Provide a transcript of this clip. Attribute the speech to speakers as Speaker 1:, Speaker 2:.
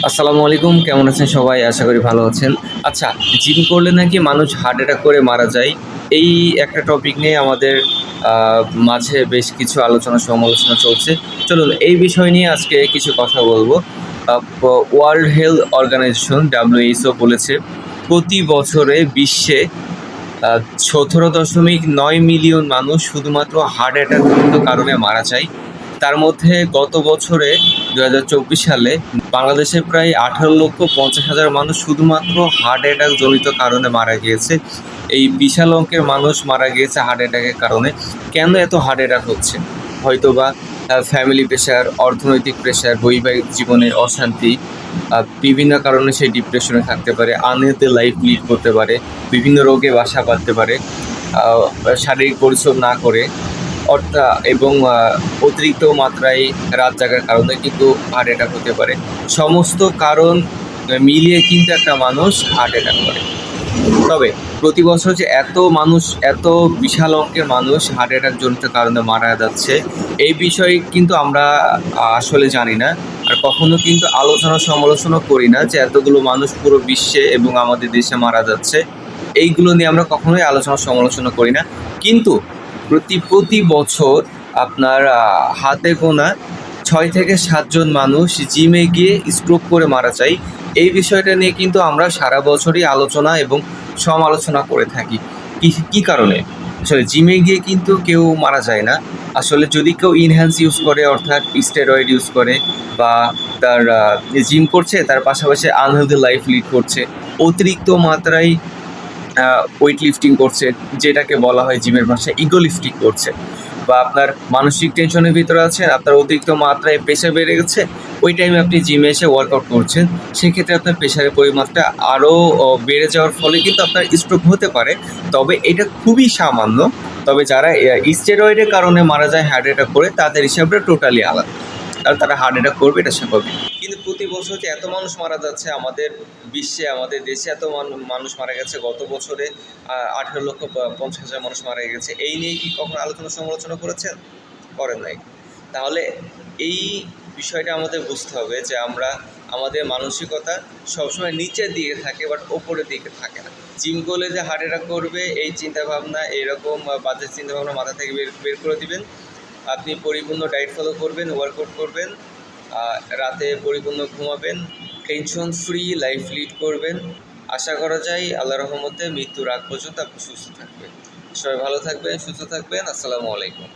Speaker 1: আসসালামু আলাইকুম, কেমন আছেন সবাই? আশা করি ভালো আছেন। আচ্ছা, জিম করলে নাকি মানুষ হার্ট অ্যাটাক করে মারা যায়। এই একটা টপিক নিয়ে আমাদের আ মাঝে বেশ কিছু আলোচনা সমালোচনা চলছে। চলুন এই বিষয় নিয়ে আজকে কিছু কথা বলব। আ প ওয়ার্ল্ড হেলথ অর্গানাইজেশন WHO বলেছে প্রতি বছরে বিশ্বে ১৭.৯ মিলিয়ন মানুষ শুধুমাত্র হার্ট অ্যাটাকজনিত কারণে মারা যায়। তার মধ্যে গত বছরে ২০২৪ সালে বাংলাদেশে প্রায় ১৮,৫০,০০০ মানুষ শুধুমাত্র হার্ট অ্যাটাকজনিত কারণে মারা গিয়েছে। এই বিশাল অঙ্কের মানুষ মারা গিয়েছে হার্ট অ্যাটাকের কারণে। কেন এত হার্ট অ্যাটাক হচ্ছে? হয়তোবা ফ্যামিলি প্রেশার, অর্থনৈতিক প্রেশার, বৈবাহিক জীবনে অশান্তি, বিভিন্ন কারণে সে ডিপ্রেশনে থাকতে পারে, আনহেলথি লাইফ লিড করতে পারে, বিভিন্ন রোগে বাসা বাঁধতে পারে, শারীরিক পরিশ্রম না করে এবং অতিরিক্ত মাত্রায় রাত জাগার কারণে কিন্তু হার্ট অ্যাটাক হতে পারে। সমস্ত কারণ মিলিয়ে কিন্তু একটা মানুষ হার্ট অ্যাটাক করে। তবে প্রতি বছর যে এত বিশাল অঙ্কের মানুষ হার্ট অ্যাটাক জনিত কারণে মারা যাচ্ছে, এই বিষয়ে কিন্তু আমরা আসলে জানি না। আর কখনো কিন্তু আলোচনা সমালোচনা করি না যে এতগুলো মানুষ পুরো বিশ্বে এবং আমাদের দেশে মারা যাচ্ছে। এইগুলো নিয়ে আমরা কখনোই আলোচনা সমালোচনা করি না। কিন্তু প্রতি বছর আপনার হাতে গোনা ৬ থেকে ৭ জন মানুষ জিমে গিয়ে স্ট্রোক করে মারা যায়। এই বিষয়টা নিয়ে কিন্তু আমরা সারা বছরই আলোচনা এবং সমালোচনা করে থাকি। কী কারণে? আসলে জিমে গিয়ে কিন্তু কেউ মারা যায় না। আসলে যদি কেউ ইনহ্যান্স ইউজ করে, অর্থাৎ স্টেরয়েড ইউজ করে, বা তার জিম করছে, তার পাশাপাশি আনহেলথি লাইফ লিড করছে, অতিরিক্ত মাত্রায় ওয়েট লিফটিং করছে, যেটাকে বলা হয় জিমের ভাষায় ইগো লিফটিং করছে, বা আপনার মানসিক টেনশনের ভিতরে আছেন, আপনার অতিরিক্ত মাত্রায় প্রেশার বেড়ে গেছে, ওই টাইমে আপনি জিমে এসে ওয়ার্কআউট করছেন, সেক্ষেত্রে আপনার প্রেশারের পরিমাণটা আরও বেড়ে যাওয়ার ফলে কিন্তু আপনার স্ট্রোক হতে পারে। তবে এটা খুবই সামান্য। তবে যারা স্টেরয়েডের কারণে মারা যায় হার্ট অ্যাটাক করে, তাদের হিসাবটা টোটালি আলাদা। কারণ তারা হার্ট অ্যাটাক করবে, এটা স্বাভাবিক। কিন্তু প্রতি বছর যে এত মানুষ মারা যাচ্ছে আমাদের বিশ্বে, আমাদের দেশে এত মানুষ মারা গেছে, গত বছরে ১৮,৫০,০০০ মানুষ মারা গেছে, এই নিয়ে কি কখনো আলোচনা সমালোচনা করেছেন? করেন নাই। তাহলে এই বিষয়টা আমাদের বুঝতে হবে যে আমরা আমাদের মানসিকতা সবসময় নিচের দিকে থাকে, বাট ওপরের দিকে থাকে না। জিম করলে যে হার্ট অ্যাটাক করবে এই চিন্তাভাবনা, এরকম বাজে চিন্তাভাবনা মাথা থেকে বের করে দিবেন। আপনি পরিপূর্ণ ডায়েট ফলো করবেন, ওয়ার্কআউট করবেন, রাতে পরিপূর্ণ ঘুমাবেন, টেনশন ফ্রি লাইফ লিড করবেন। আশা করা যায় আল্লাহর রহমতে মৃত্যুর আগ পর্যন্ত আপনি সুস্থ থাকবেন। সবাই ভালো থাকবেন, সুস্থ থাকবেন। আসসালামু আলাইকুম।